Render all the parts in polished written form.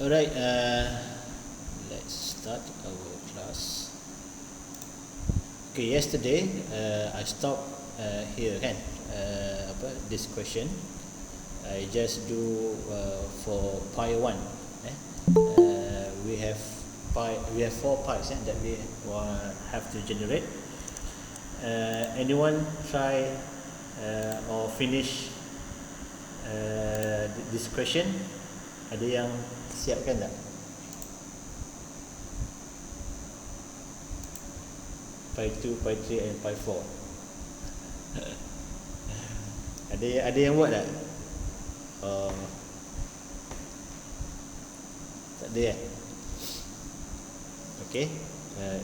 Alright, let's start our class. Okay, yesterday I stopped here kan, this question. I just do for pi 1. We have 4 pies that we have to generate. Anyone try or finish this question? Ada yang siapkan tak? Pi 2, pi 3 and pi 4. Ada yang buat tak? Tak ada ya? Okay,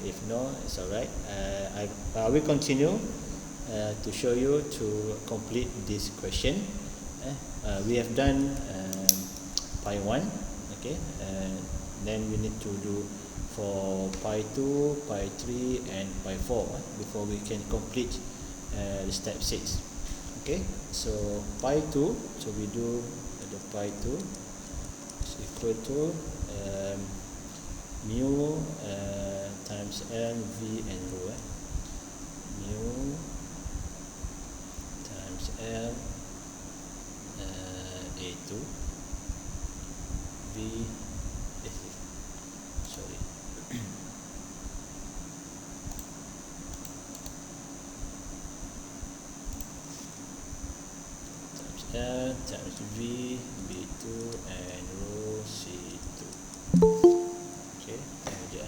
if no, it's alright. I will continue to show you to complete this question. We have done pi 1, okay, then we need to do for pi 2, pi 3 and pi 4 before we can complete the step 6. Okay, so pi 2, so we do the pi 2 is equal to mu times L, V and rho. Mu times L A2 V sorry times L times V B2 and rho C2. Okay, tengok je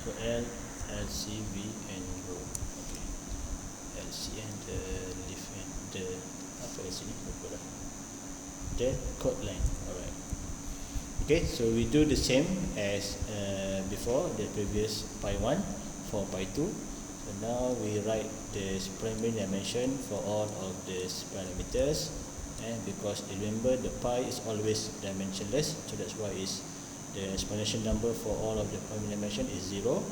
so L, LC, V and rho. Okay, LC and the leaf and the apa LC ni lupa dah, the chord line. Alright, okay, so we do the same as before the previous pi 1 for pi 2. So now we write the primary dimension for all of these parameters, and because remember the pi is always dimensionless, so that's why is the exponential number for all of the primary dimension is 0,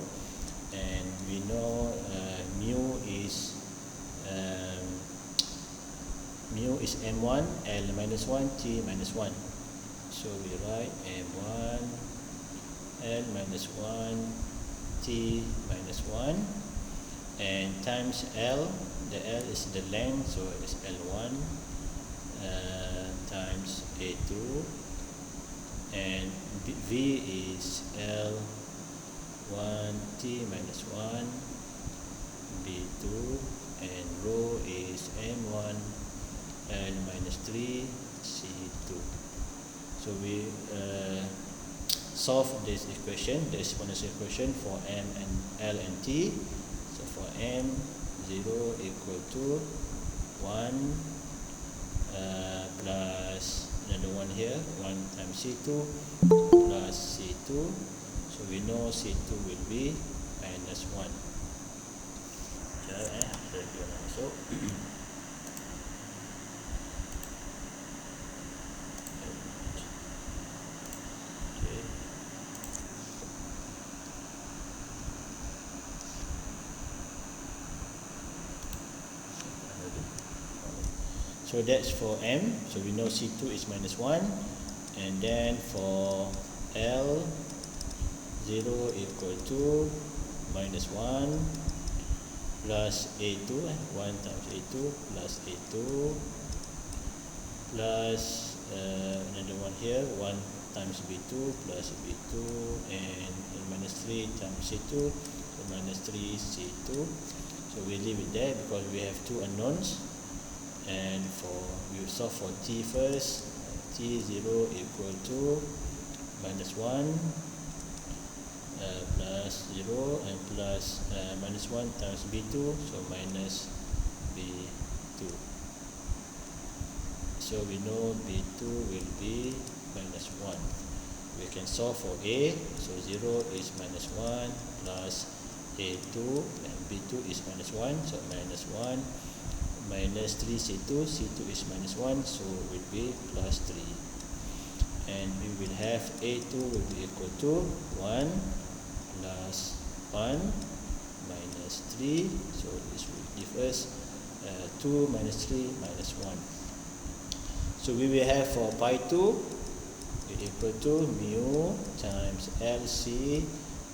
and we know mu is m1 L minus 1 T minus 1. So we write m1 L minus 1 T minus 1 and times L. The L is the length, so it is L1 times A2, and V is L1 T minus 1 B2, and rho is M1 L minus 3 C2. So we solve this equation, the exponential equation for M and L and T. So for M, 0 equal to 1 plus another one here, 1 times C2 plus C2. So we know C2 will be minus 1. So so that's for M, so we know C2 is minus 1, and then for L, 0 equal to minus 1 plus A2, 1 times A2 plus A2 plus another one here, 1 times B2 plus B2 and minus 3 times C2, so minus 3 C2. So we leave it there because we have two unknowns. And we solve for T first. T0 equal to minus 1 plus 0 and plus minus 1 times B2, so minus B2. So we know B2 will be minus 1. We can solve for A, so 0 is minus 1 plus A2 and B2 is minus 1, so minus 1 minus 3 C2, C2 is minus 1, so it will be plus 3. And we will have A2 will be equal to 1 plus 1 minus 3. So this will give us 2 minus 3 minus 1. So we will have for pi 2 equal to mu times LC.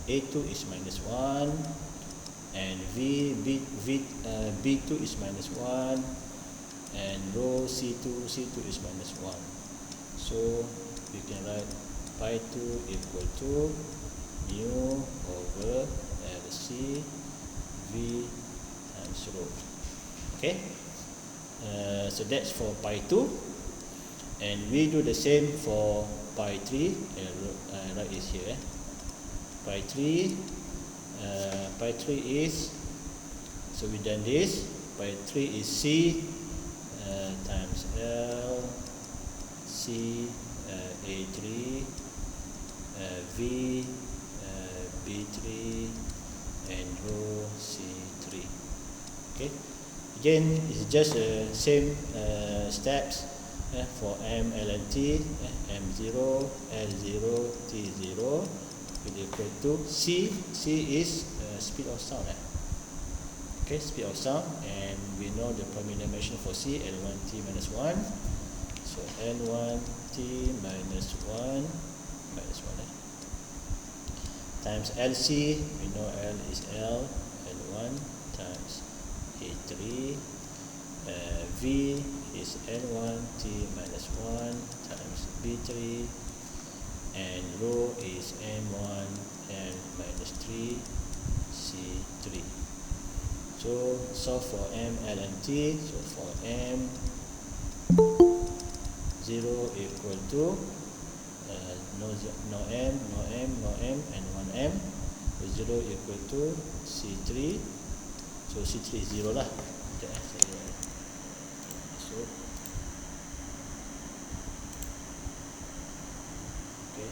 A2 is minus 1 and B2 is minus 1 and rho C2 is minus 1. So we can write pi 2 equal to mu over LC V times rho. Okay, so that's for pi 2, and we do the same for pi 3. Write it here. Pi 3 is, so we done this. Pi 3 is C times L C A3 V B3 and rho C3. Okay, again it's just the same steps for M, L and T. M0, L0, T0 will equal to C. C is speed of sound. Okay, speed of sound, and we know the prime dimension for C, L1T minus 1. So L1T minus 1 minus 1 times LC. We know L is L, L1 times A3. V is L1T minus 1 times B3, and rho is M1 and minus 3 C3. So solve for M, L and T. So for M, 0 equal to no M, and 1M. So 0 equal to C3. So C3 is 0 lah. So okay,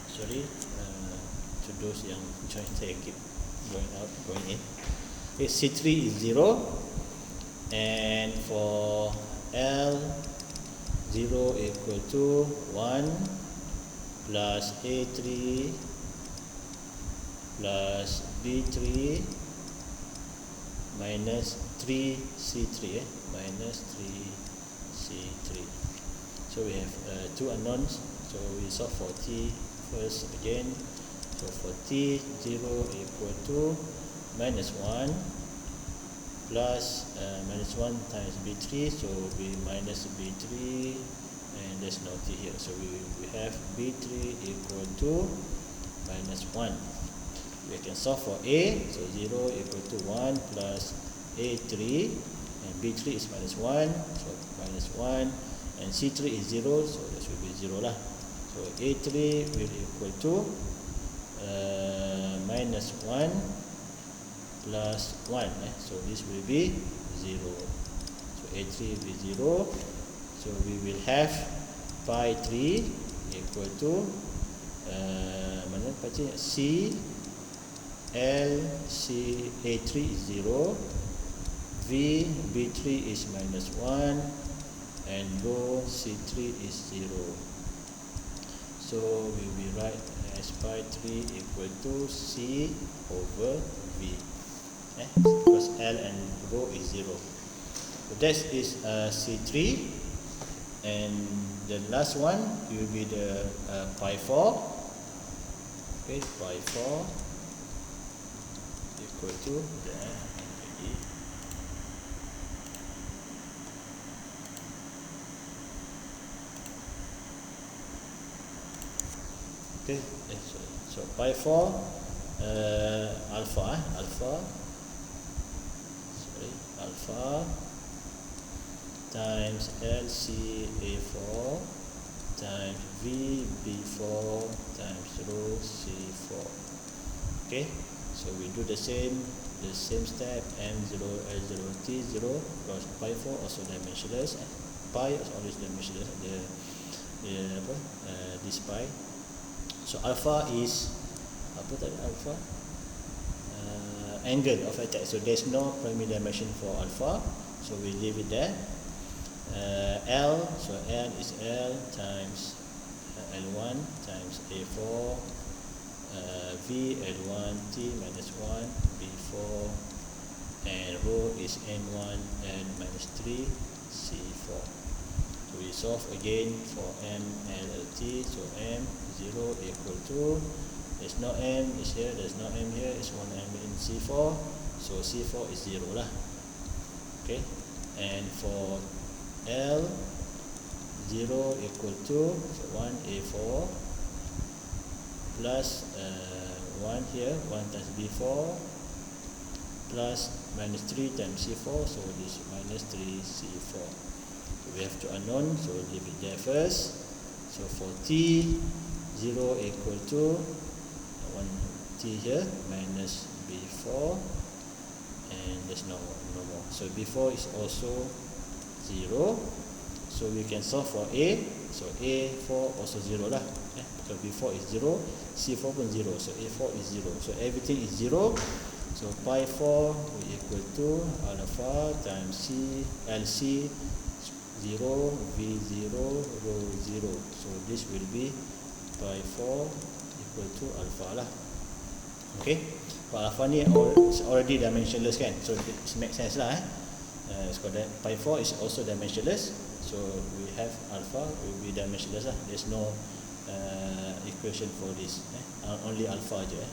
sorry to those yang join saya keep going out, going in. Okay, C3 is 0, and for L, 0 equal to 1 plus A3 plus B3 minus 3C3 minus 3C3. So we have two unknowns, so we solve for T first again. So for T, 0 equal to minus 1 plus minus 1 times B3, so we minus B3, and there's no T here, so we have B3 equal to minus 1. We can solve for A, so 0 equal to 1 plus A3, and B3 is minus 1, so minus 1, and C3 is 0, so this will be 0 lah. So A3 will equal to minus 1 plus 1, so this will be 0. So A3 will be 0, so we will have pi 3 equal to mana baca C L C A3 is 0, V B3 is minus 1, and rho C3 is 0. So we will write as pi 3 equal to C over V, because L and rho is 0. So that is C3, and the last one will be the pi 4. Okay, pi 4 equal to okay, so pi 4 alpha times LCA4 times VB4 times rho C4. Okay, so we do the same step, M0, L0, T0, because pi 4 also dimensionless, pi is always dimensionless, this pi. So alpha is apa tadi alpha? Angle of attack. So there's no primary dimension for alpha, so we leave it there. L, so L is L times L1 times A4 v and 1 t minus 1 b4, and rho is n1 and minus 3 c4. So we solve again for m and lt. So m 0 equal to, there's no m is here, there's no m here, it's 1m in c4, so c4 is 0 lah. Okay, and for l 0 equal to, so 1a4 plus 1 here, 1 times b4 plus minus 3 times c4, so this minus 3c4. So we have to unknown, so leave it there first. So for t 0 equal to 1t here minus b4, and there's no more. So b4 is also 0. So we can solve for a. So a4 also 0 lah. Because b4 is 0, c4 pun 0. So a4 is 0. So everything is 0. So pi 4 will equal to alpha times c lc 0 v0 rho 0. So this will be pi 4 equal to alpha lah. Okay. But alpha ni is already dimensionless kan. So it makes sense lah. So that pi 4 is also dimensionless. So we have alpha will be dimensionless lah. There's no equation for this. Only alpha je.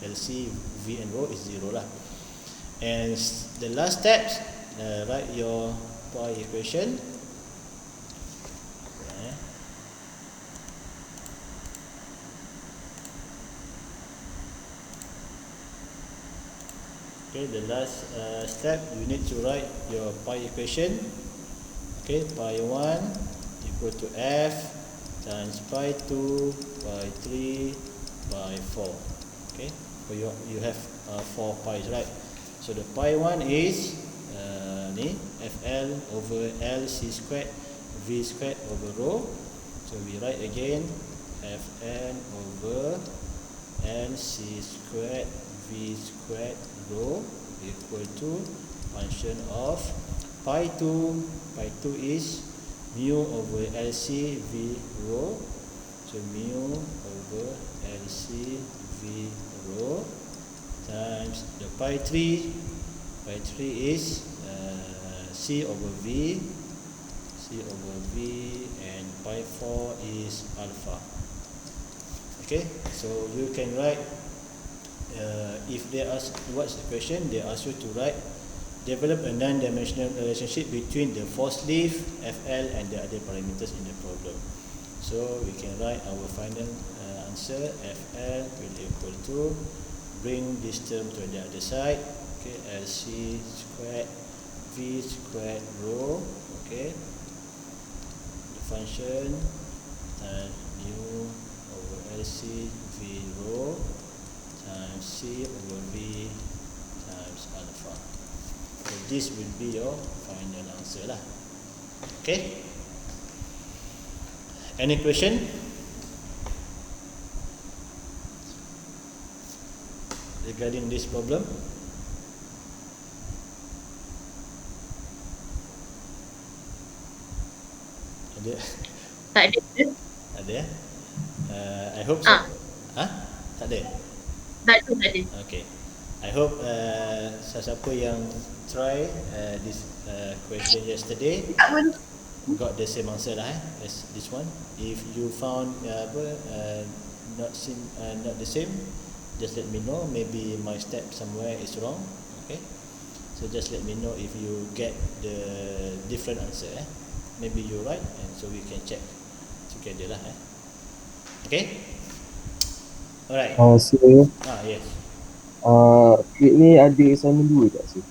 LC, V and rho is 0 lah. And the last steps, write your pi equation. Okay, the last step, you need to write your pi equation. Okay, pi 1 equal to f times pi 2 pi 3 pi 4. Okay, so you have 4 pi's, right? So the pi 1 is ni fl over l c squared v squared over rho. So we write again fn over l c squared v squared rho equal to function of pi 2 is mu over LC V rho. So mu over LC V rho times the pi 3 is C over V and pi 4 is alpha. Okay, so you can write if they ask what's the question, they ask you to write develop a non-dimensional relationship between the force leaf, FL and the other parameters in the problem. So we can write our final answer. FL will equal to, bring this term to the other side, okay, LC squared V squared rho, okay, the function times mu over LC V rho times C over V times alpha. So this will be your final answer lah. Okay. Any question? Regarding this problem? Ada? Tak ada. Ada? I hope so. Tak ada? Tak ada. Okay. I hope siapa yang try this question yesterday got the same answer lah as this one. If you found not the same, just let me know. Maybe my step somewhere is wrong. Okay, so just let me know if you get the different answer. Maybe you're right, and so we can check together lah. Okay, alright. So Yes. Klik ni ada assignment 2 tak sih?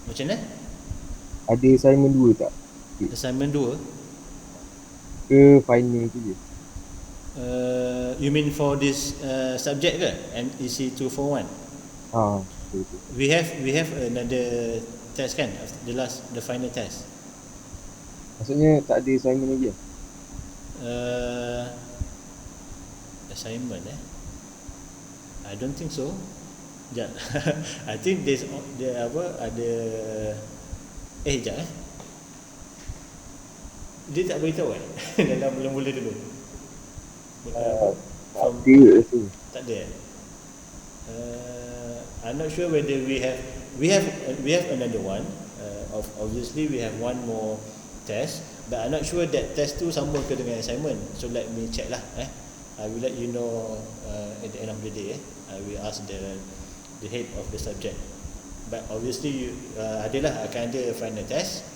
Macam mana? Ada assignment 2 tak? Assignment 2? Ke final tu je? You mean for this subject ke? NEC 241? Betul. We have another test kan? The final test. Maksudnya tak ada assignment lagi lah? Assignment I don't think so. Sekejap. I think ada sekejap dia tak beritahu dalam mula-mula dulu. from Ada rasa. tak ada. I'm not sure whether we have another one. Obviously we have one more test, but I'm not sure that test tu sama ke dengan assignment. So let me check lah. I will let you know at the end of the day. I will ask the head of the subject. But obviously adalah akan ada final test.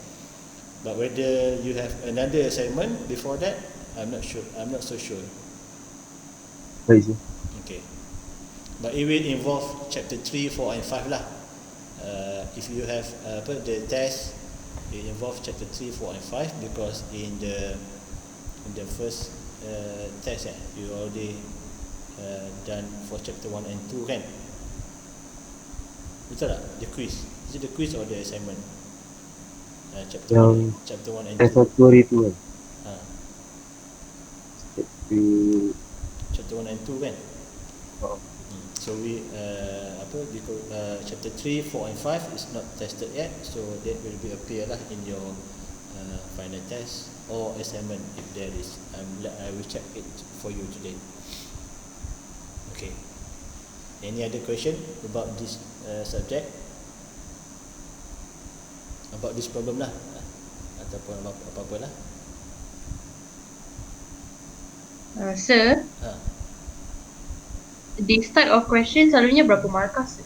But whether you have another assignment before that, I'm not sure. I'm not so sure. Baik sih. Okay. But it will involve chapter 3, 4 and 5 lah. If you have the test, it involves chapter 3, 4 and 5 because in the first test you already done for chapter 1 and 2 kan? Betul tak? The quiz. Is it the quiz or the assignment? Chapter 1 and 2. S1 hari tu kan. Chapter 1 and 2 kan? So we chapter 3, 4 and 5 is not tested yet, so that will be appear lah in your final test or assignment if there is. I will check it for you today. Okay. Any other question about this subject? About this problem lah, ataupun apa-apa lah. Sir, this type of question selalunya berapa markas?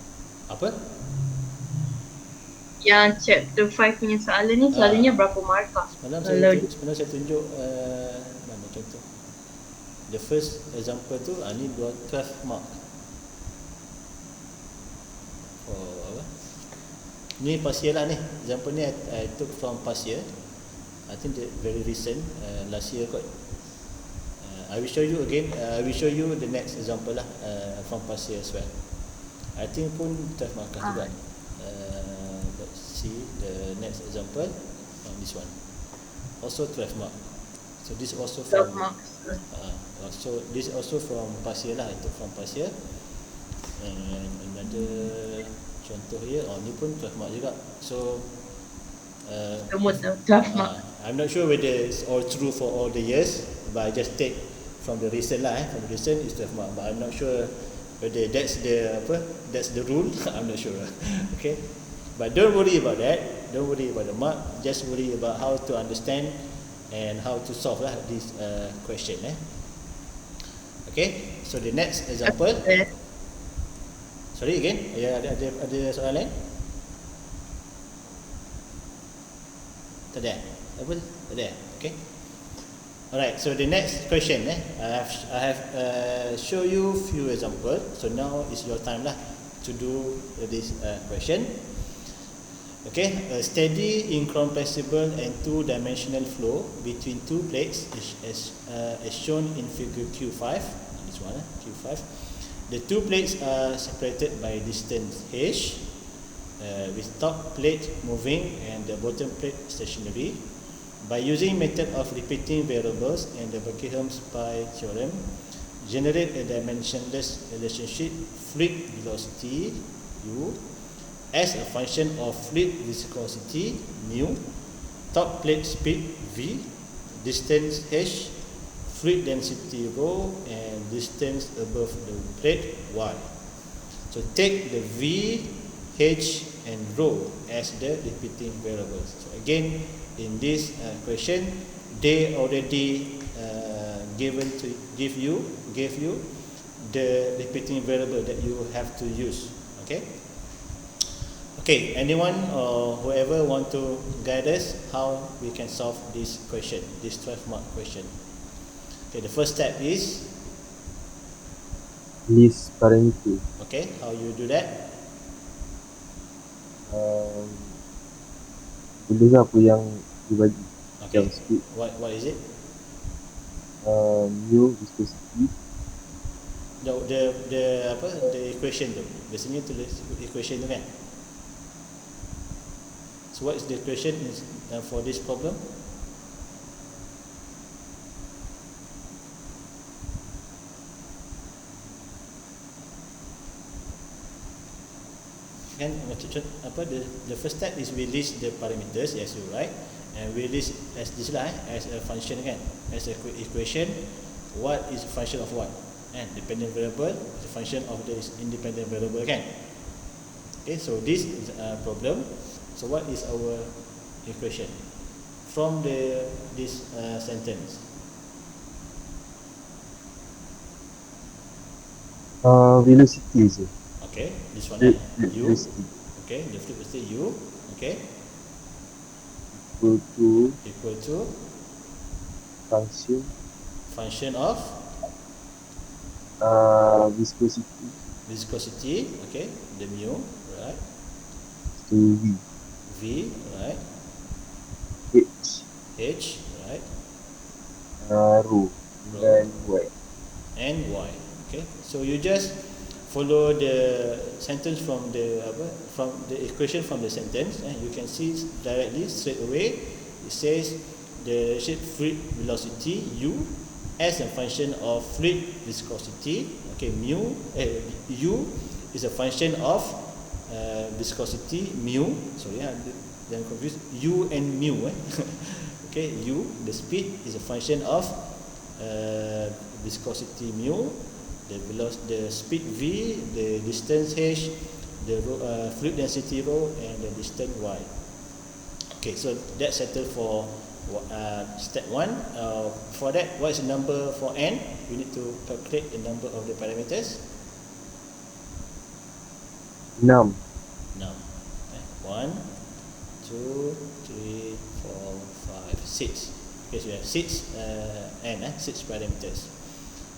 Apa? Yang chapter 5 punya soalan ni selalunya berapa markas? Semalam saya tunjuk mana contoh. The first example tu ni 12 mark. Oh apa? Ni past year lah ni. Example ni I took from past year. I think very recent, last year kot. I will show you again. I will show you the next example lah from past year as well. I think pun 12 markah juga. Let's see the next example. This one also 12 mark. So this also from 12 marks. So this also from past year lah. I took from past year. And another contoh here. Ni pun 12 mark juga. So Semua 12 mark. I'm not sure whether it's all true for all the years, but I just take from the recent lah. From the recent is 12 mark, but I'm not sure whether that's the rule. I'm not sure. Okay, but don't worry about that. Don't worry about the mark. Just worry about how to understand and how to solve lah this question. Okay, so the next example. Sorry again. Ada soalan lain? Tak ada. Apa? Tak ada. Okay. Alright, so the next question, I have show you few examples. So now is your time lah to do this question. Okay, a steady, incompressible and two-dimensional flow between two plates is as shown in figure Q5. This one, Q5. The two plates are separated by distance h, with top plate moving and the bottom plate stationary. By using method of repeating variables and the Buckingham's pi theorem, generate a dimensionless relationship fluid velocity u as a function of fluid viscosity mu, top plate speed v, distance h, fluid density rho, and distance above the plate y. So take the v, h, and rho as the repeating variables. So again, in this question, they already gave you the repeating variable that you have to use. Okay, anyone or whoever want to guide us how we can solve this question, this 12 mark question. Okay, the first step is List parameter. okay, how you do that? Tulis apa yang dibagi. Okay, Yang speed. what is it? Mu viscosity. The equation tu. Biasanya tulis equation tu kan. So what is the equation for this problem? Kan apa the first step is we list the parameters, yes, you right, and we list as this lah as a function kan, as a equation. What is a function of what? And dependent variable is a function of the independent variable kan. Okay, so this is a problem. So what is our equation from this sentence? Velocity je. Okay, this one u. Velocity Okay, the flip is u. Okay, equal to function of viscosity viscosity. Okay, the mu, right? to V, right? H, right? rho dan y. And y. Okay, so you just follow the sentence from the equation from the sentence, and you can see directly straight away it says the shape fluid velocity u as a function of fluid viscosity. Okay, u is a function of viscosity mu. So yeah, then confused u and mu. Okay, u, the speed, is a function of viscosity mu, the speed v, the distance h, the fluid density rho, and the distance y. Okay, so that's settled for step 1. For that, what is the number for n? We need to calculate the number of the parameters. 6. 1, 2, 3, 4, 5, 6. Okay, so we have 6 6 parameters.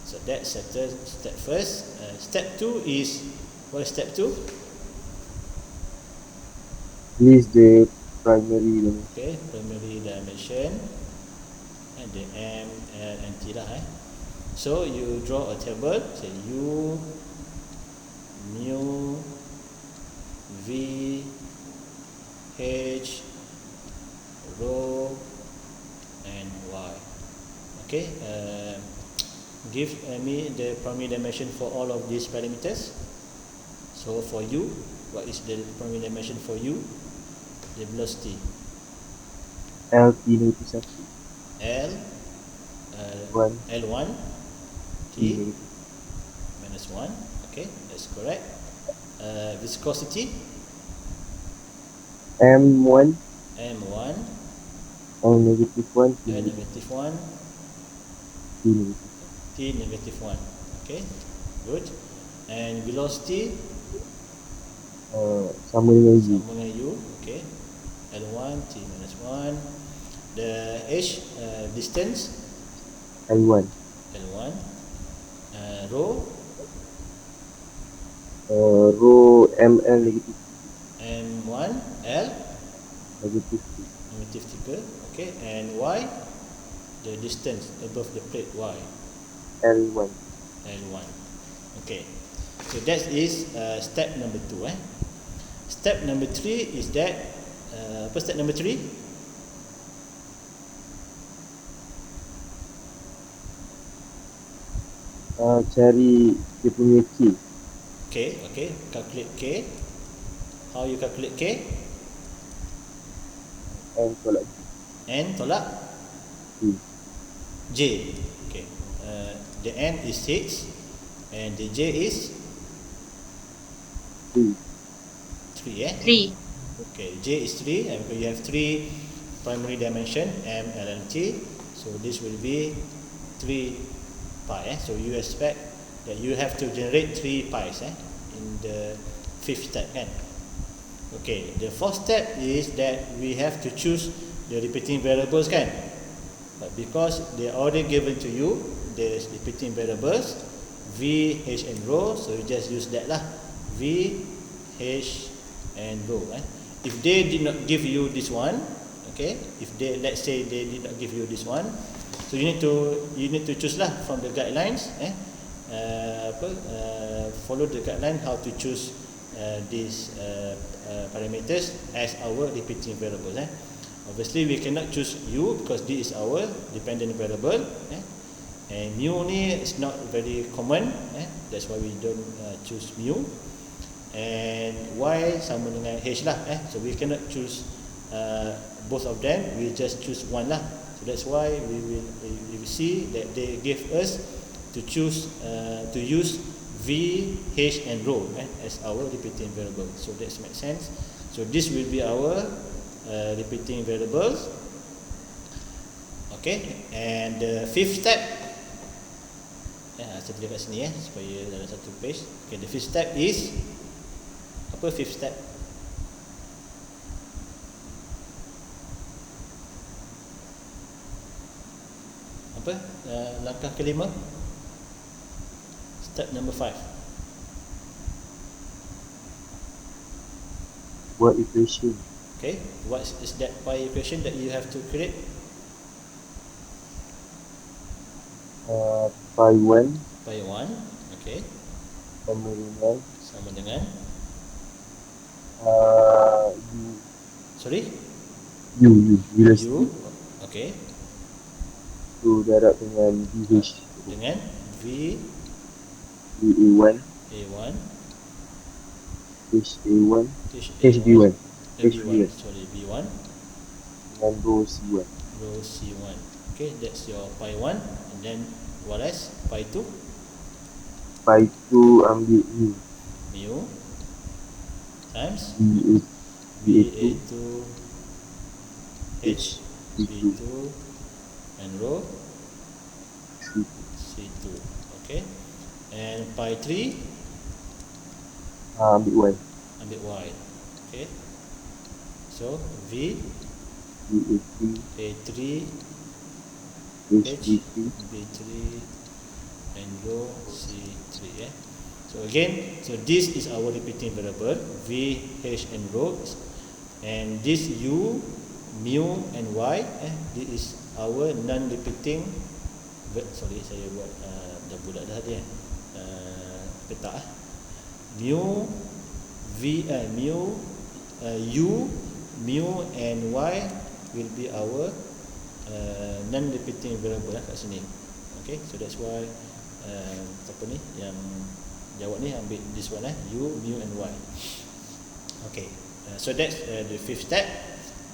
So that's settled step first. Step 2 is, what is step 2? List the primary dimension. Okay, primary dimension and the m, l, and t lah. So you draw a table, say u, mu, v, h, rho, and y. Okay, give me the primary dimension for all of these parameters. So for u, what is the primary dimension for u? The velocity. L T negative 1. L1 T minus 1. Okay, that's correct. Viscosity M1 M1 L negative 1 T L negative 1 negative. T negative 1. Okay, good. And velocity Sama dengan U. sama dengan u. Okay, L1 T minus 1. The h, distance L1 L1. Rho rho ML negative M1 L negative 2. negative 3. Okay, and y, the distance above the plate, y, L1. L1. Okay, so that is step number 2. Step number 3 is that apa step number 3? Cari dia punya K. Okay, calculate K. How you calculate K? N tolak N tolak J. J. Okay, the N is 6 and the J is 3. 3. 3. Okay, J is 3 and because you have 3 primary dimension M, L, and T, so this will be 3 pi. So you expect that you have to generate 3 pi's in the 5th step kan. Okay, the 4th step is that we have to choose the repeating variables kan. But because they are already given to you, the repeating variables V, H, and rho, so you just use that lah. V, H, and rho. If they did not give you this one, okay, if they, let's say they did not give you this one, so you need to choose lah from the guidelines. Follow the guideline how to choose these parameters as our repeating variables. Obviously we cannot choose u because this is our dependent variable. And mu ni is not very common. That's why we don't choose mu. And y sama dengan h lah. So we cannot choose both of them. We just choose one lah. So that's why we will see that they give us to use v, h and rho as our repeating variable. So that makes sense. So this will be our repeating variables. Okay, and the fifth step, saya tulis kat sini supaya dalam satu page. Okay, the fifth step is apa? Fifth step apa? Langkah kelima, step number 5. Buat equation. Okay, what is that pi equation that you have to create? Pi 1 Pi 1, okay, sama dengan U. sorry, U velocity. u, okay, Tu darab dengan VH. dengan v VA1 a1 HA1 h HB1 b1, sorry, b1 dengan rho C1. rho c1. Okay, that's your pi 1. And then what else? Pi 2, Pi 2 ambil U mu times VA2 va2 h b2 and rho C2. c2. Okay, and pi 3 Ambil Y ambil y. Okay, so v VA3 a3 HB3 b3 and rho c3. So again, so this is our repeating variable v, h and rho, and this u, mu and y, this is our non-repeating. Sorry, saya buat dah bulat dah tadi peta mu v mu u, mu and y will be our non-repeating variable kat sini. Okay, so that's why apa ni yang jawab ni ambil this one u, mu and y. Okay, so that's the fifth step.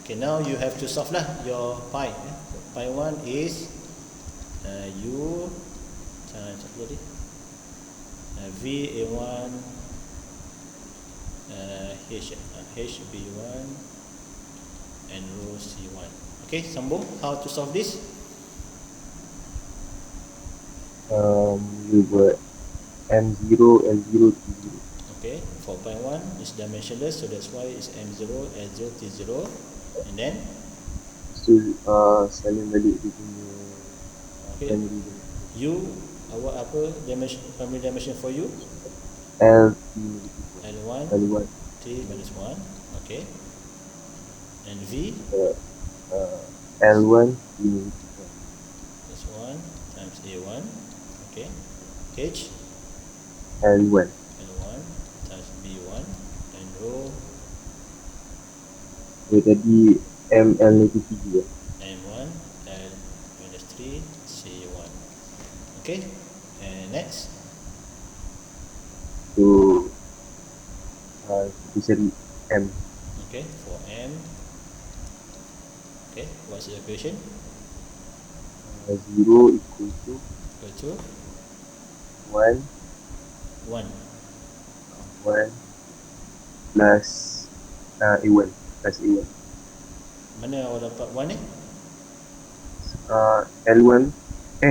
Okay, now you have to solve lah your pi. Pi 1 is u satu lagi v a1 h b1 and rho c1. Okay, sambung. How to solve this? You buat M0 L0 T0. Okay, for pi 1 is dimensionless, so that's why it's m0 l0 t0. And then So salin balik dia punya okay, primary u, awak apa dimension, primary dimension for u? LT L1 L1 t minus 1. Okay, and v L1 T plus 1 times a1. Okay, h L1 l1 times b1 and rho dia tadi ML negatif juga. m1 l minus 3 c1. Okay, and next. So kita cari M. Okay, for m. Okay, what's the equation? 0 equal to Equal to 1 1. 1 plus A1 plus A1. Mana awak dapat 1 ni? L1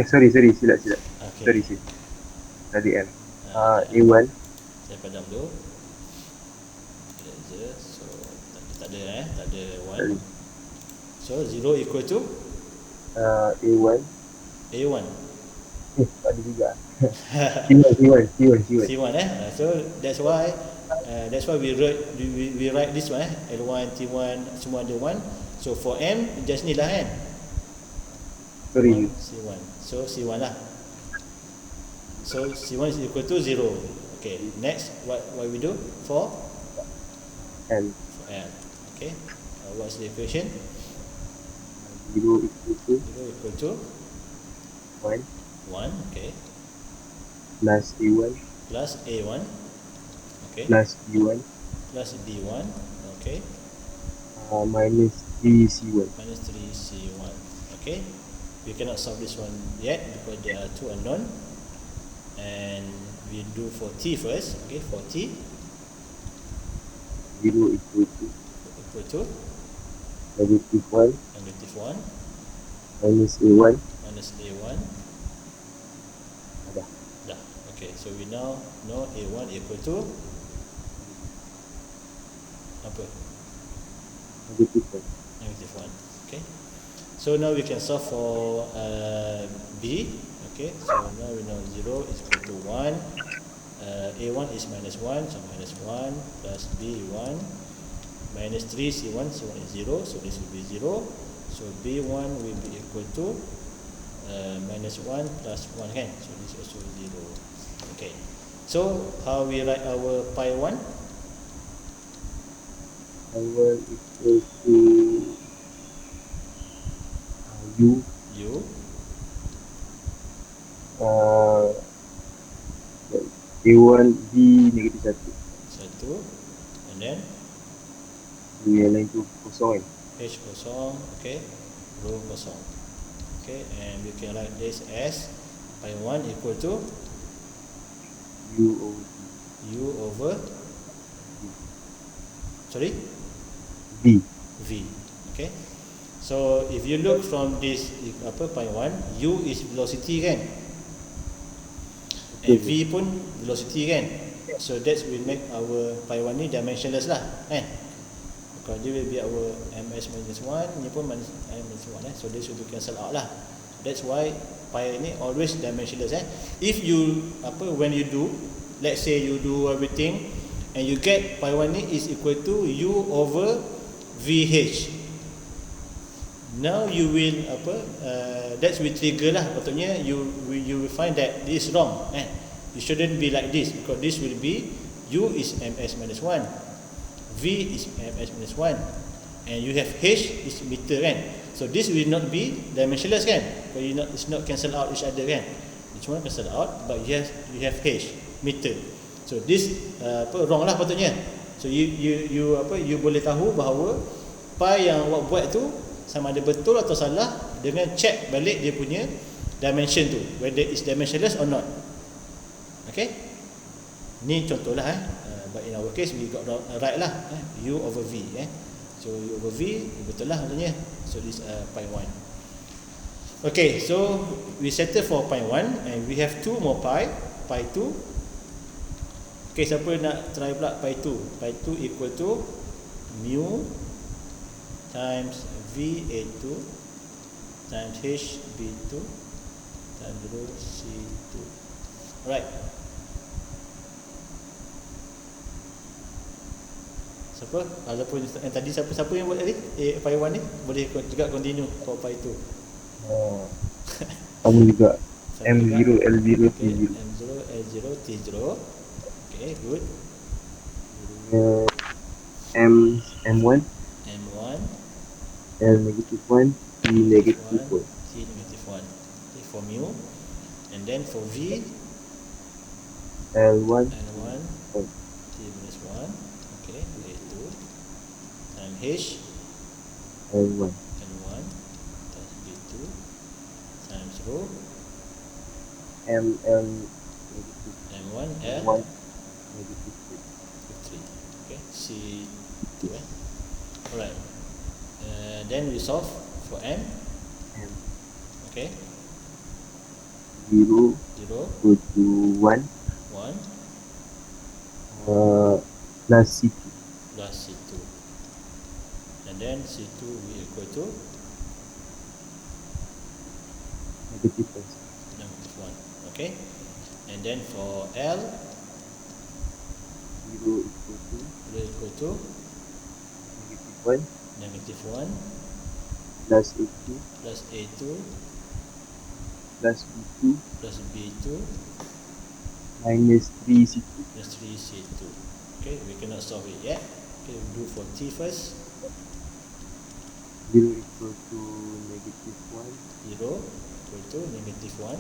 sorry silap Okay. sorry tadi M. Ah, A1 saya padam dulu. Eraser. So tak ada tak ada 1. So 0 equal to A1 a1. tak ada juga. C1 C1 so that's why we write this one L1 T1 semua ada 1. So for m just ni lah kan. sorry C1. So C1 lah. So C1 is equal to 0. Okay, next what we do for L L. Okay, what's the equation? 0 equal to 0 equal to 1 1. Okay, plus A1 plus A1. Okay, plus B1 plus B1. Okay, minus 3C1. minus 3C1. Okay, we cannot solve this one yet because there are two unknown. and we do for t first. Okay, for t 0 equal to equal to -1 -1 minus A1. minus a1. Dah. Dah. Okay, so we now know a1 equal to apa? -1. -1. Okay, so now we can solve for b. Okay, so now we know 0 is equal to 1. A1 is -1, so -1 plus B1 minus 3 C1, C1 is 0, so this will be 0. So B1 will be equal to -1 plus 1 kan, so this is also 0. Okay, so how we write our pi1? I1 equal to U U A1 B -1. 1, and then Yang lain tu kosong kan. H kosong, okay, rho kosong. Okay, and we can write this as pi1 equal to U over U over sorry B. V. Okay, so if you look from this apa pi1, U is velocity kan, and V pun velocity kan, so that will make our pi1 ni dimensionless lah kan, because dia will be our ms minus 1, ni pun minus minus 1 so this will be cancel out lah. That's why pi ni always dimensionless If you apa, when you do, let's say you do everything and you get pi1 ni is equal to U over VH, now you will apa, that will trigger lah, patutnya you will find that this is wrong you shouldn't be like this, because this will be U is ms minus 1, V is ms minus 1, and you have H is meter kan, so this will not be dimensionless kan, because it's not cancel out each other kan, it's one cancel out, but you have H meter, so this apa, wrong lah patutnya. So you apa, you boleh tahu bahawa pi yang awak buat tu sama ada betul atau salah dengan check balik dia punya dimension tu, whether it's dimensionless or not. Okay, ni contoh lah but in our case we got right lah, U over V so U over V betul lah maksudnya, so this pi1. Okay, so we settle for pi1 and we have two more pi2. Okay, siapa nak try pula pi2? Pi2 equal to mu times VA2 times HB2 times rho C2. Alright. Siapa? Ataupun yang tadi siapa yang buat tadi? pi1 ni boleh juga continue for pi2. Sama juga. M0 L0 okay, T0. M0 L0 T0. Okay, good. M1 M1 L -1 T -1. T -1. Okay, for mu, and then for V L1 L1 T minus 1. Okay, A2 and H L1 L1 plus B2 times rho ML M1 L -1 3. Okay, C2 Alright. Then we solve for M. M Okay, 0 0 equal to 1 plus C2 plus C2, and then C2 will equal to -1. -1. Okay, and then for L 0 equal to -1 -1 plus A2 plus A2 plus B2 plus B2 minus 3C2. plus 3C2. Okay, we cannot solve it yet. Okay, we do for T first. 0 equal to -1 0 equal to -1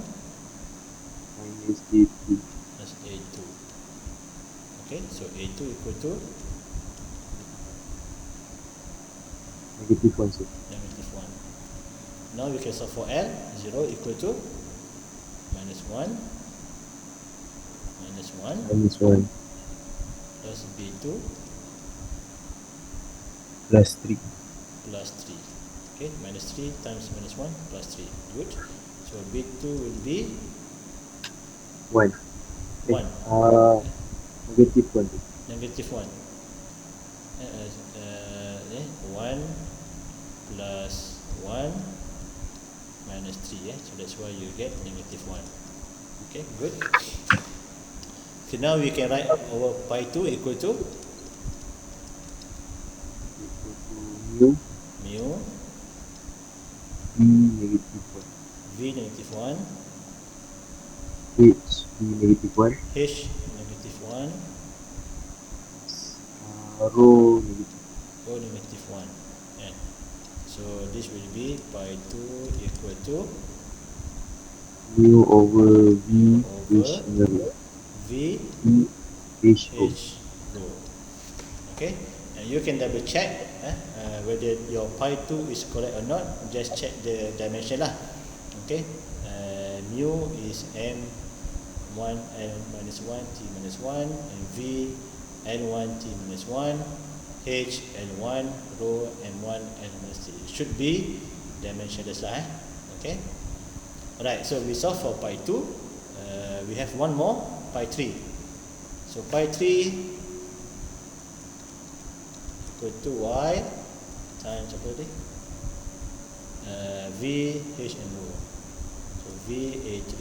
minus A2 plus A2. Okay, so A2 equal to -1. So -1. Now we can solve for L. 0 equal to -1 1 minus 1 plus b2 plus 3. plus 3. Okay, minus 3 times minus 1 plus 3. Good. So b2 will be 1. 1. Negative 1. Negative 1. 1 plus 1 minus 3. So that's why you get negative 1. Okay, good. Okay, now we can write our pi 2 equal to Mu mu V negative 1. v negative 1 H V negative 1. h negative 1 Rho negative. rho negative 1. Yeah. So this will be pi 2 equal to Mu over V over H rho. v V H rho. h rho. Okay, and you can double check whether your pi 2 is correct or not. Just check the dimension lah. Okay, mu is m1 n minus 1 t minus 1 and v n1 t minus 1 h n1 rho m1 n minus t. It should be dimensionless lah. Okay, alright, so we solve for pi 2. We have one more, pi 3. So pi 3 equal to y times apa tadi? V h and rho. So v a3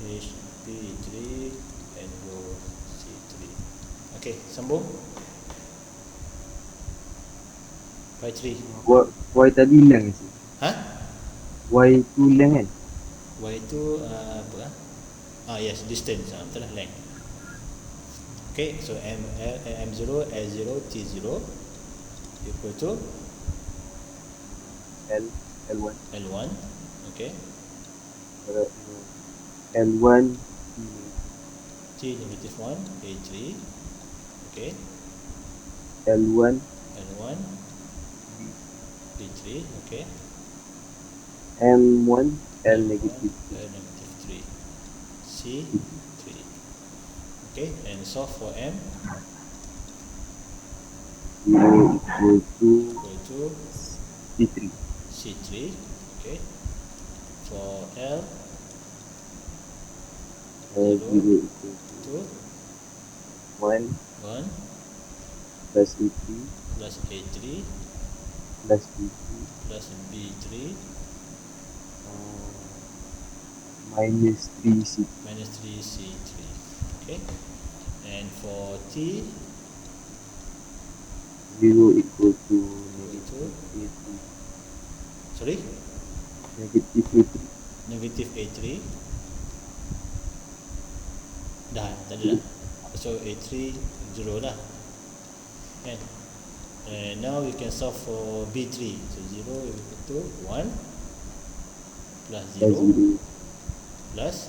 h b3 and rho c3. Okay, sambung. Pi 3. Y tadi hilang sih. Ha? Y tu hilang kan? Y tu apa? Yes, distance. Betul lah, length. Okay, so m0 l0 t0 equal to L1. l1. Okay, L1 t negative 1 a3. Okay, L1 l1 b3. Okay, M1 L negative l negative 3 c3. Okay, and solve for m 0 equal to equal to C3. c3. Okay, for l L0 equal to to 1 1 plus A3 plus a3 plus B3 plus b3 minus 3C. minus 3c3. Okay, and for t 0 equal to equal to A3. sorry Negative A3. negative a3. Dah, tak ada dah. So a3 0 lah. Kan? And now we can solve for b3. So 0 equal to 1 plus Plus 0 0. plus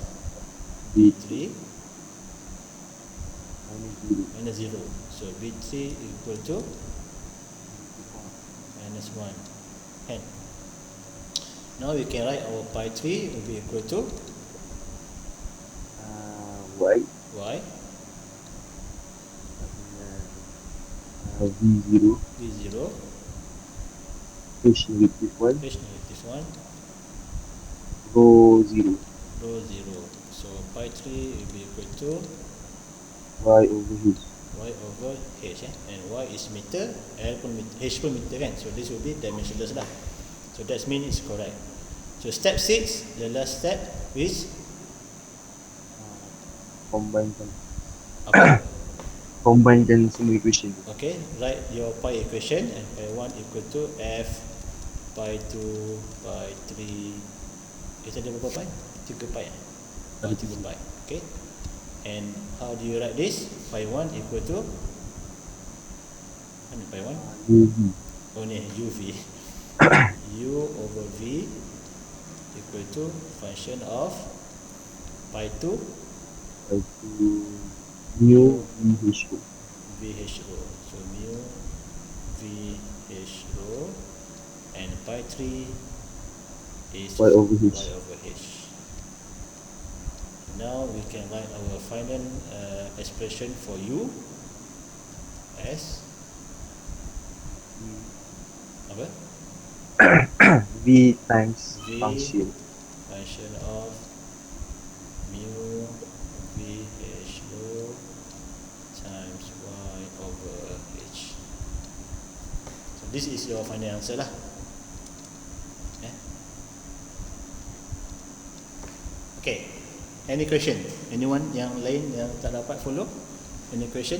B3 b3 minus 0. minus 0. So b3 equal to minus 1. Kan? Now we can write our pi 3 will be equal to Y y V0 v0 H negative 1 h negative 1 rho 0 rho 0. So pi 3 will be equal to Y over H. y over h. And y is meter, l pun meter, h pun meter kan. So this will be dimensionless lah. So that means it's correct. So step 6, the last step is apa? Combinekan semua equation tu. Okay, write your pi equation, and pi 1 equal to f pi 2 pi 3. Kita ada berapa pi? 3 pi. Ada 3 pi. Okay. And how do you write this? Pi 1 equal to mana pi 1? UV. Oh ni uv. U over v equal to function of pi 2 mu VH rho. vh rho. So mu vh rho, and pi 3 is Y over H. y over h. now we can write our final expression for U as apa? V times V function function of mu VH rho times Y over H. So this is your final answer lah. Okay. Any question? Anyone yang lain yang tak dapat follow? Any question?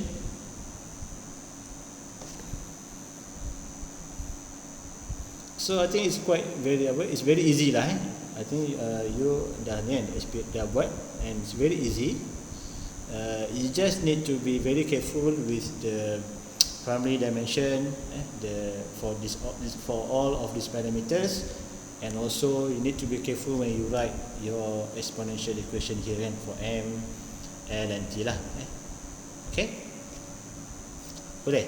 So I think it's it's very easy lah. I think you dah buat and it's very easy. You just need to be very careful with the primary dimension for all of these parameters, and also you need to be careful when you write your exponential equation here kan, for M, L and T lah. Okay? Boleh?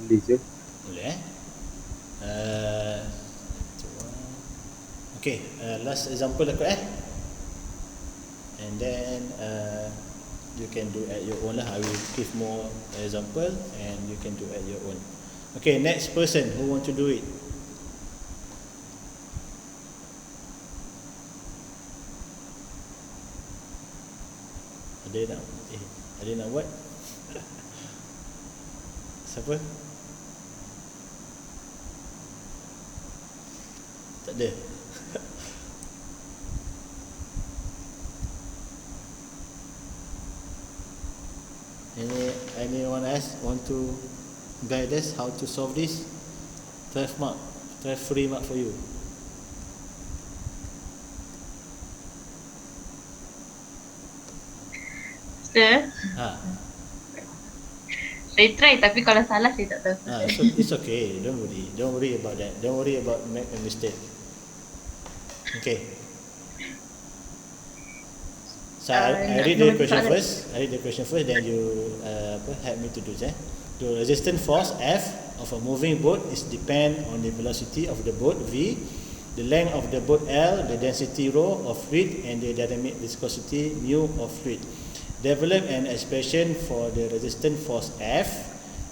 boleh je. Boleh okay, last example aku and then you can do at your own lah. I will give more example and you can do at your own. Okay, next person who want to do it. Ada nak buat? Siapa? Tak ada. Anyone else want to guide us how to solve this? 12 mark, 12 free mark for you. Sir, saya try tapi kalau salah saya tak tahu. So it's okay. Don't worry about that. Don't worry about make a mistake. Okay. So I read the question first. Then you help me to do that. The resistance force F of a moving boat is depend on the velocity of the boat V, the length of the boat L, the density rho of fluid, and the dynamic viscosity mu of fluid. Develop an expression for the resistance force F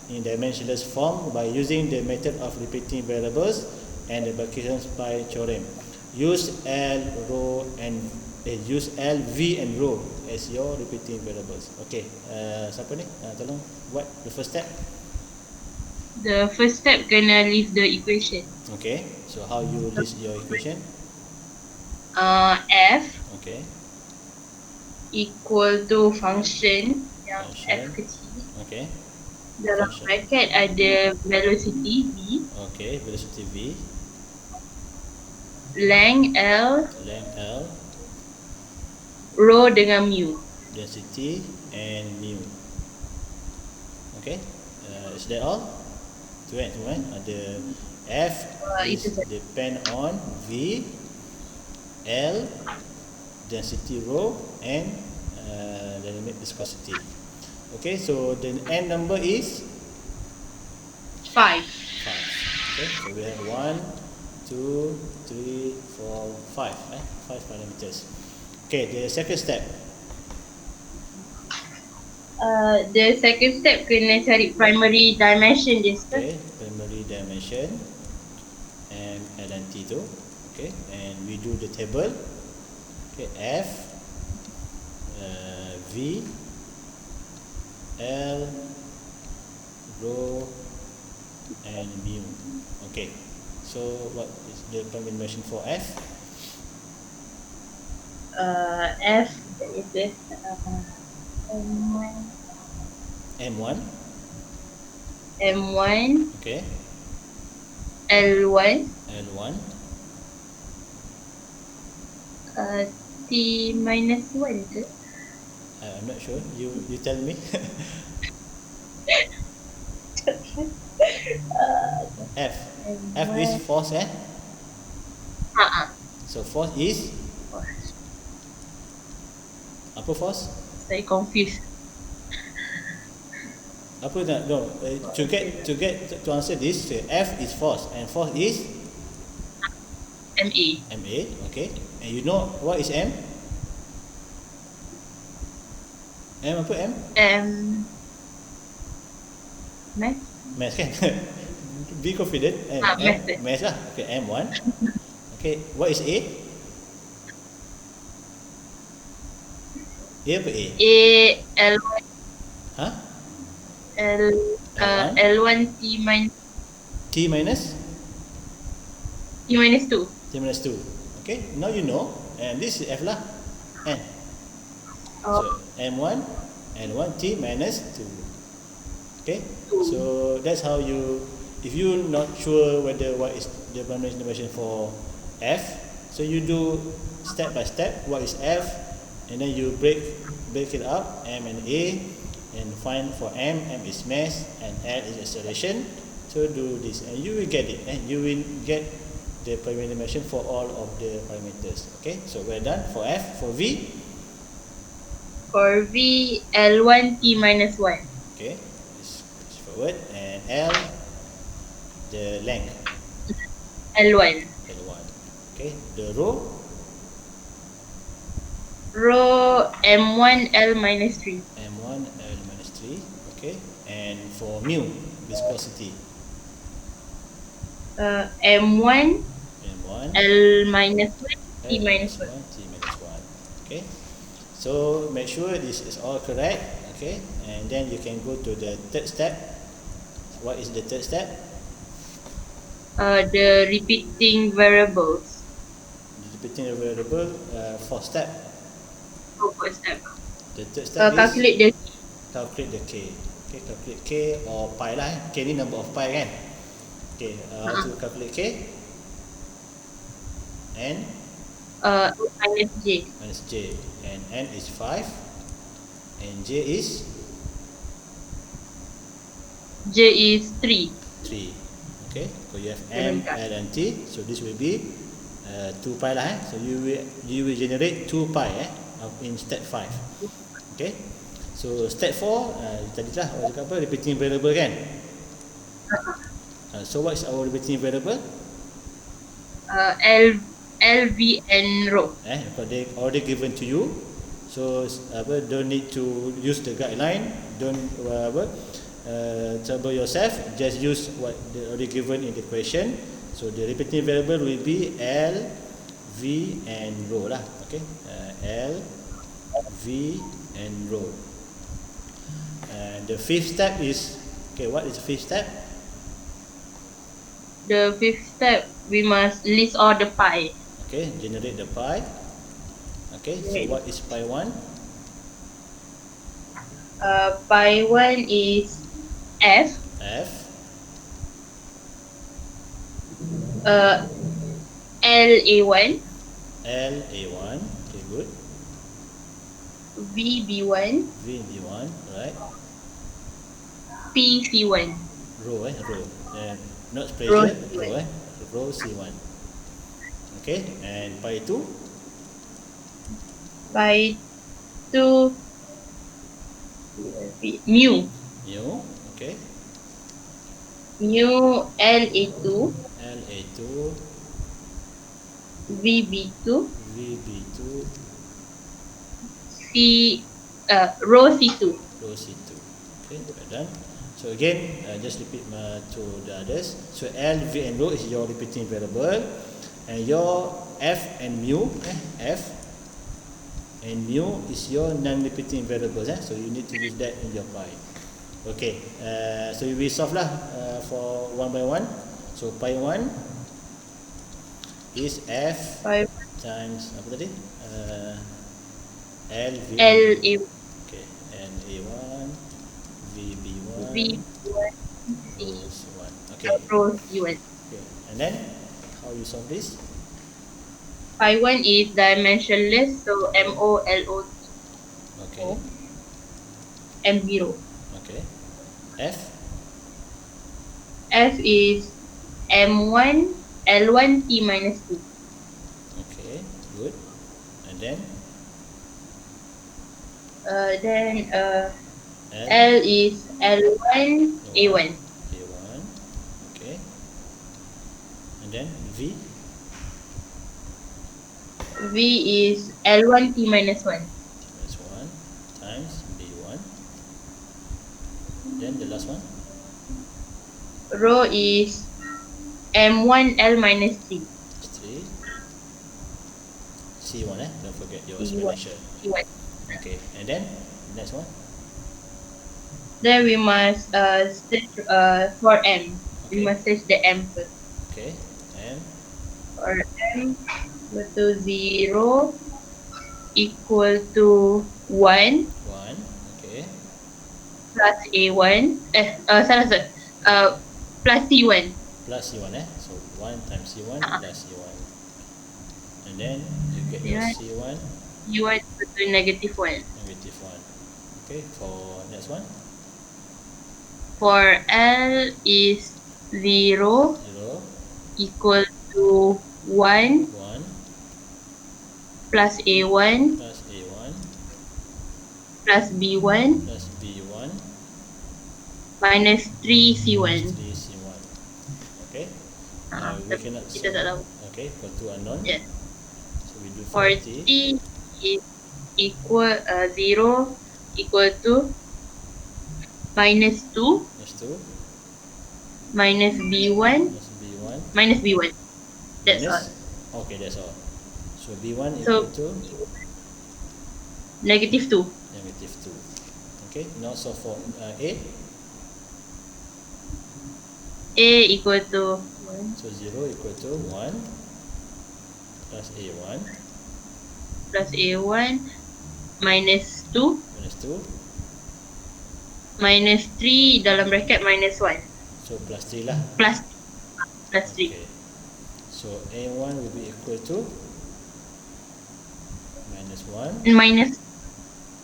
in dimensionless form by using the method of repeating variables and the Buckingham-Pi theorem. Use L, V and rho as your repeating variables. Okay, siapa ni? Tolong buat the first step. The first step kena leave the equation. Okay, so how you list your equation? F Okay, equal to function yang Function. F kecil. okay, Dalam Function. bracket ada velocity V, okay. Velocity V, length L, length L, rho dengan mu. density and mu. Okay, is that all? Tu kan, ada F is Itu saja. depend on V, L, density rho and dynamic viscosity. Okay, so the n number is 5. 5. Okay, so we have 1, 2, 3, 4, 5. 5 parameters. Okay, the second step. The second step kena cari primary dimension dia. Okay, primary dimension and LNT tu. Okay, and we do the table. Okay, F, V, L, rho and mu. Okay, so what is the primary dimension for F? F is M1. M1, Okay, L1, L1. T minus 1 ke? I'm not sure. You tell me. F. F is force, So force is apa force? Saya confused. Apa nak no? To answer this, F is force and force is MA. MA, okay. And you know what is M? M apa M? Math. Math kan? Be confident. Math. Math lah. Okay, M1. Okay, what is A? A apa A? L1 Huh? L1 L1? T minus T minus? T minus 2. T minus 2. Okay, now you know. And this is F lah. N. So, M1, L1, T minus 2. Okay, so that's how you, if you're not sure whether what is the primary dimension for F, so you do step by step, what is F, and then you break it up, M and A, and find for M is mass and L is acceleration. So do this and you will get it, and you will get the primary dimension for all of the parameters. Okay, so we're done for F. For V, For V, L1 T minus 1. okay, it's forward, and L, the length, L1. L1. Okay, the row, Rho M1 L minus 3. M1 L minus 3. Okay, and for mu, viscosity, M1 M1 L minus 1 T L minus 1 1. T minus 1. Okay, so make sure this is all correct. Okay, and then you can go to the third step. What is the third step? The repeating variables. Repeating the variable, fourth step. First step. The third step is Calculate the calculate the K. Okay, calculate K or pi lah. K ni number of pi kan. Okay, how to calculate K? N minus J. minus J, and N is 5 and J is J is 3. 3. Okay, so you have M, L and T, so this will be 2 pi lah. So you will generate 2 pi in step 5. Okay, so step 4 tadi lah awak cakap apa, repeating variable kan. So what is our repeating variable? L, V and rho. Because they already given to you, so don't need to use the guideline, don't trouble yourself, just use what they already given in the question. So the repeating variable will be L, V and rho lah. Okay, L, V and rho. And the fifth step is, okay, what is the fifth step? The fifth step, we must list all the pi. Okay, generate the pi. Okay, so what is pi 1? Pi 1 is F. F, L A1, L A1, okay, good. V B1, V B1, right? P C1. Row, row. Not Row pressure, row C1. Okay, and pi 2, Pi 2, mu. mu, okay. Mu L A2, L A2, V B2, V B2, C, rho C2. row C2. Okay, we're done. So again, just repeat to the others. So L, V and rho is your repeating variable, and your F and mu, F and mu is your non-repeating variables. So you need to use that in your pi. Okay, so we will solve lah for one by one. So pi 1 is F Pi times apa tadi? L, V. L A Okay, and A1, V B1, V B1, C, rho C1. Okay. rho C1. Okay, and then how you solve this? Pi 1 is dimensionless, so MOLOT, Okay, M0. okay. F, F is M1 L1 T minus 2. okay, good. And then Then L, L is L1 A1. A1, okay. And then V, V is L1 T minus 1. Minus 1 times B1. Then the last one, Rho is M1 L minus 3. is 3. C1 don't forget your C1. explanation. C1. Okay, and then next one. Then we must search for M. We Okay. must search the M first. Okay, and For M equal to 0 equal to 1 1. Okay, plus A1. Salah. Plus C1. plus C1 so 1 times C1 plus C1. And then you get your C1. C1 C1 equal to negative 1. negative 1. Okay, for next one, For L is 0 0, equal to 1 1 plus A1 plus A1 plus B1 plus B1 minus 3 C1. 3 C1. Okay, now we cannot Kita tak tahu. Okay, for 2 unknown. Yes. So we do For 40 T is equal 0 equal to minus 2 minus 2 minus B1 minus B1 minus B1. That's all. minus, okay, that's all. So B1 So- equal to Negative 2. negative 2. Okay, now so for A, A equal to 1 so 0 equal to 1 plus A1 plus A1 minus 2 minus 2, minus 3 dalam bracket minus 1 so plus 3 lah. plus 3 Okay, so A1 will be equal to minus 1 minus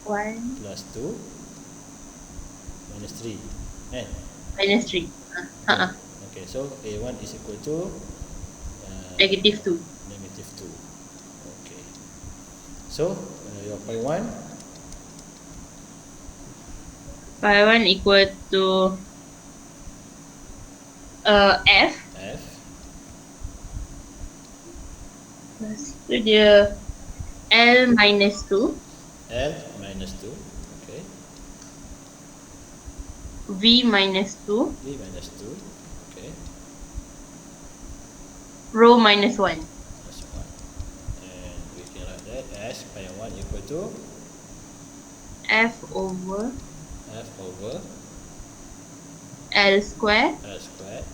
1 plus 2 minus 3 minus 3. Okay, so A1 is equal to Negative 2. negative 2. Okay, so your point 1 Pi 1 equal to F. F Lepas tu dia L minus 2. L minus 2. Okay, V minus 2. V minus 2. Okay, Rho minus 1. that's 1. And we can write that as pi 1 equal to F over F over L square L squared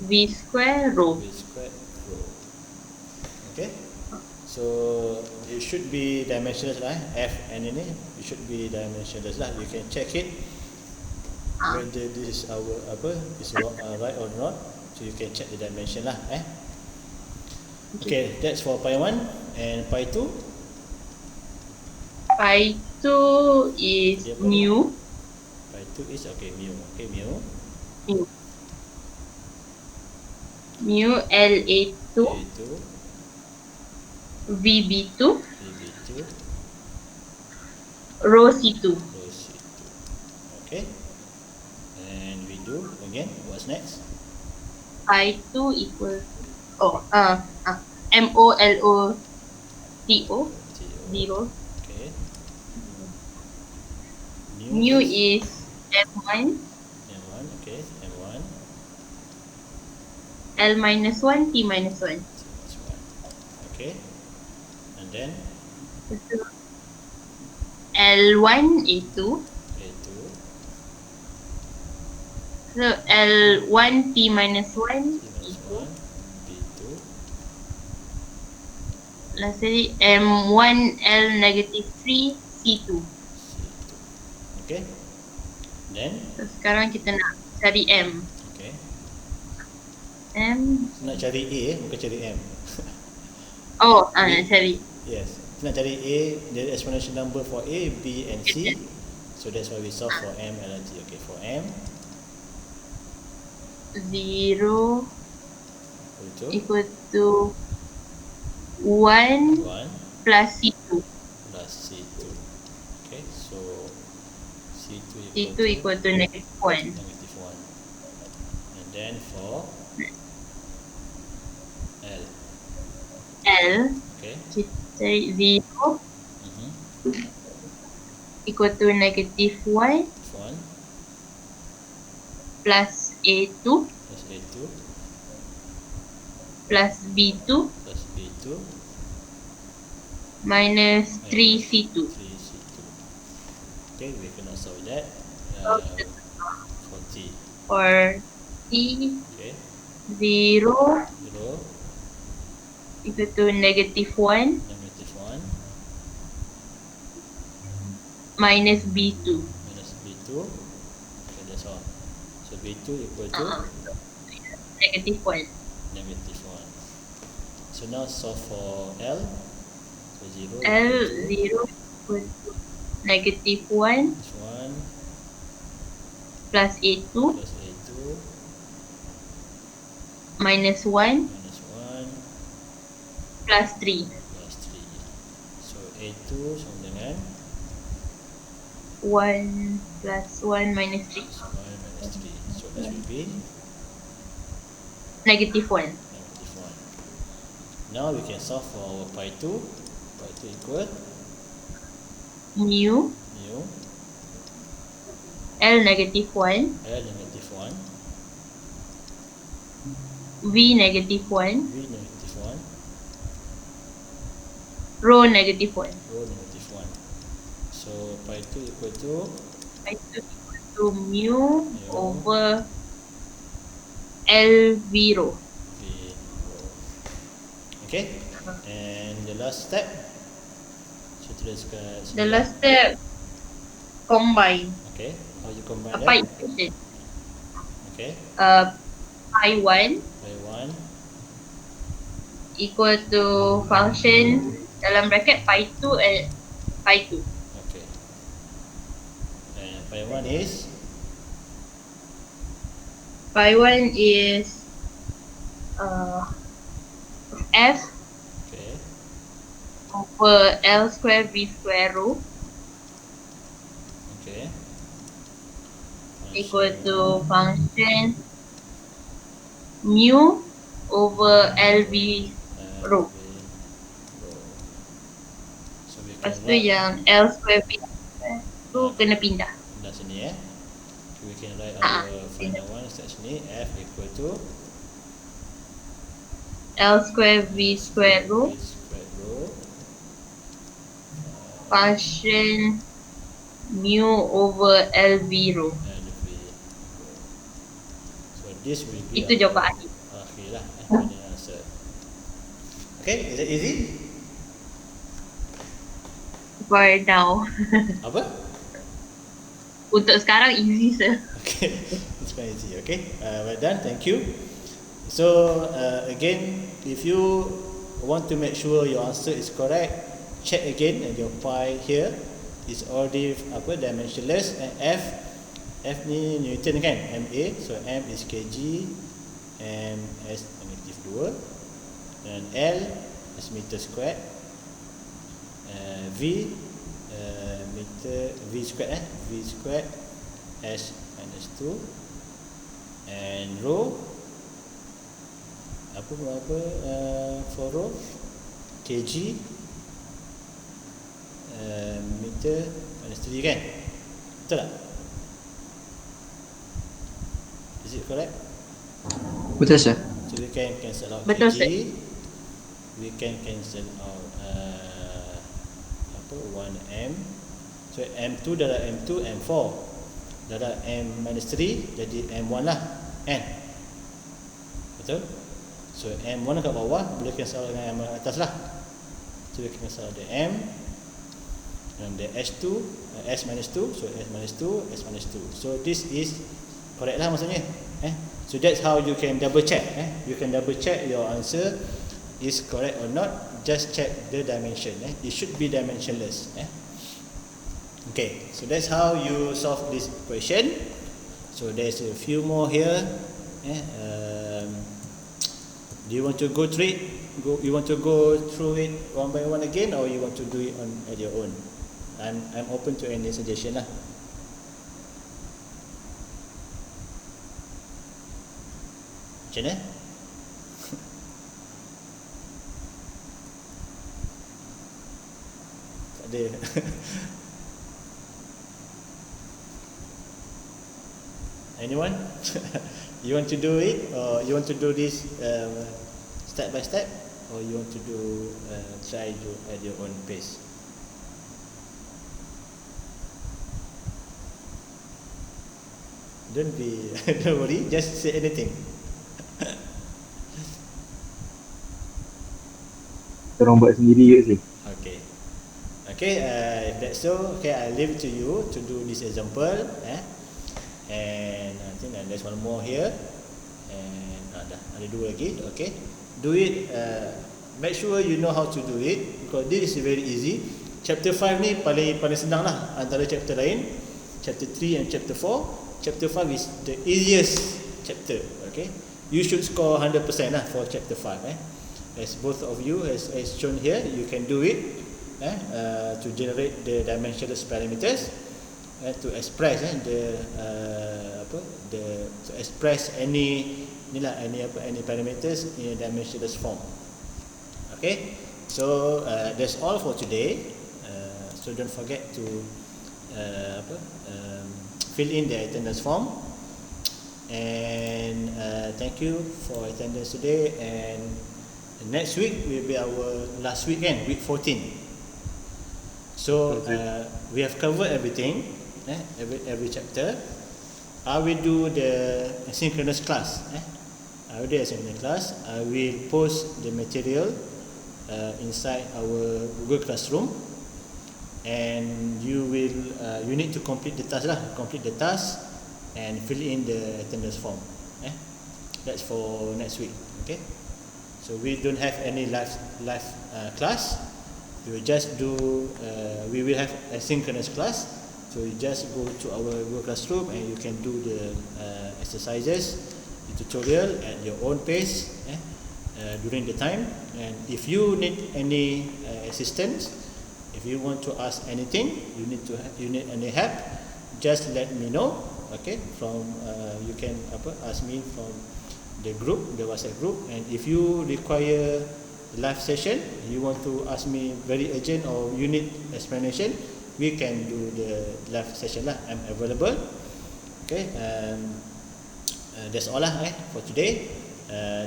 V square rho. V squared rho. Okay, so it should be dimensionless lah. F and ini it should be dimensionless lah. You can check it whether this is our is right or not. So you can check the dimension lah. Okay, that's for pi 1 and pi 2. Pi 2 is Dia apa? mu. Pi 2 is okay mu. Okay, mu Mu LA2 A2 VB2 VB2 rho C2. rho C2. Okay, and we do again. What's next? Pi 2 equal MOLOTO TO. 0. Okay. Mu is M1 M1. Okay, M1 L minus 1 T minus 1. minus 1. Okay, and then L1 A2. A2 So L1 T minus 1 T minus equal 1 B2 lastly M1 L negative 3 C2. C2. Okay, then So sekarang kita nak cari M. okay, M nak cari A bukan cari M. nak cari Yes, nak cari A, the exponential number for A, B and C. So that's why we solve for M and T. Okay, for M 0 equal to equal to 1 1 plus C2. plus C2. Okay, so C2 C2 equal to negative 1. negative 1. And then for L L L, Okay. kita cari 0 Mm-hmm. equal to negative 1 1 plus A2 plus A2 plus B2 plus B2 minus minus 3C2. 3C2. Okay, we cannot solve that. So, 40. for T Okay. 0 0 equal to negative 1 negative 1 minus B2. minus B2. Okay, that's all. So B2 equal to Negative 1. negative 1. So now solve for L. So 0 L equal to 0 equal to negative 1 this 1 plus A2 plus A2 minus 1 minus 1 plus 3. plus 3. So A2 sama dengan 1 plus 1 minus 3. 1 minus 3. So this will be Negative 1. negative 1. Now we can solve for our pi 2. Pi 2 equal Mu mu L negative 1 L negative 1 V negative 1 V negative 1 rho negative 1. rho negative 1. So pi 2 equal to Itu equal to mu over L0. V rho. Okay, and the last step. So tuliskan sini. The last step combine Okay, how you combine pi that? equation. Okay, Pi 1 pi 1 equal to function dalam bracket pi 2 and pi 2. okay, and pi 1 is Pi 1 is F okay, over L square V square rho okay, equal to function mu over LV rho. V rho. So we can Lepas tu write yang L square V square tu kena pindah. dah sini we can write Ah, our final one kat sini. F equal to L square V square rho V square rho function mu over LV rho. and V rho. So this will be Itu jawapan akhir. akhir lah final answer. Okay, is it easy? For now. Apa? Untuk sekarang easy sir. Okay, it's quite easy. Okay, well done. Thank you. So again, if you want to make sure your answer is correct, check again, and your pi here is already dimensionless, and F ni Newton kan, MA, so M is kg, M is negative 2, dan L is meter squared, V meter V squared V squared S minus 2, and rho for rho kg meter minus 3 kan, betul tak? Is it correct? Betul sir. So we can cancel out Betul, kg, sir. we can cancel out 1m, so m2 darab m2 m4 darab m minus 3 jadi m1 lah kan, betul? So m1 kat bawah boleh cancel dengan m atas lah, so we can cancel the m and the s2 s minus 2, so s minus 2 s minus 2, so this is correct lah maksudnya. So that's how you can double check. You can double check your answer is correct or not. Just check the dimension. It should be dimensionless. Okay, so that's how you solve this question. So there's a few more here. Do you want to go through it? You want to go through it one by one again, or you want to do it at your own? I'm open to any suggestion lah. Macam mana? Ada. Anyone? You want to do it, or you want to do this step by step, or you want to do try to at your own pace? Don't be, don't worry, just say anything. Korang buat sendiri je sih. Okay. Okay, if that's so, okay, I leave it to you to do this example. And I think there's one more here. And ada dua lagi. Okay, do it. Make sure you know how to do it, because this is very easy. Chapter 5 ni paling senang lah antara chapter lain. Chapter 3 and chapter 4. Chapter 5 is the easiest chapter. Okay, you should score 100% lah for chapter 5. As both of you as shown here, you can do it to generate the dimensionless parameters, to express to express any parameters in a dimensionless form. Okay, so that's all for today. So don't forget to fill in the attendance form, and thank you for attendance today. And next week will be our last weekend, week 14. So we have covered everything, every chapter. I will do the asynchronous class. I will do asynchronous class. I will post the material inside our Google Classroom, and you need to complete the task and fill in the attendance form. That's for next week. Okay. So we don't have any live class. We will just do. We will have a synchronous class. So you just go to our Google Classroom and you can do the exercises, the tutorial at your own pace during the time. And if you need any assistance, if you want to ask anything, you need any help, just let me know. Okay, you can ask me from the WhatsApp group. And if you require live session, you want to ask me very urgent, or you need explanation, we can do the live session lah. I'm available. Okay, that's all lah for today.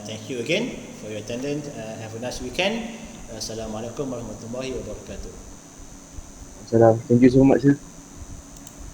Thank you again for your attendance. Have a nice weekend. Assalamualaikum warahmatullahi wabarakatuh. Salam. Thank you so much sir.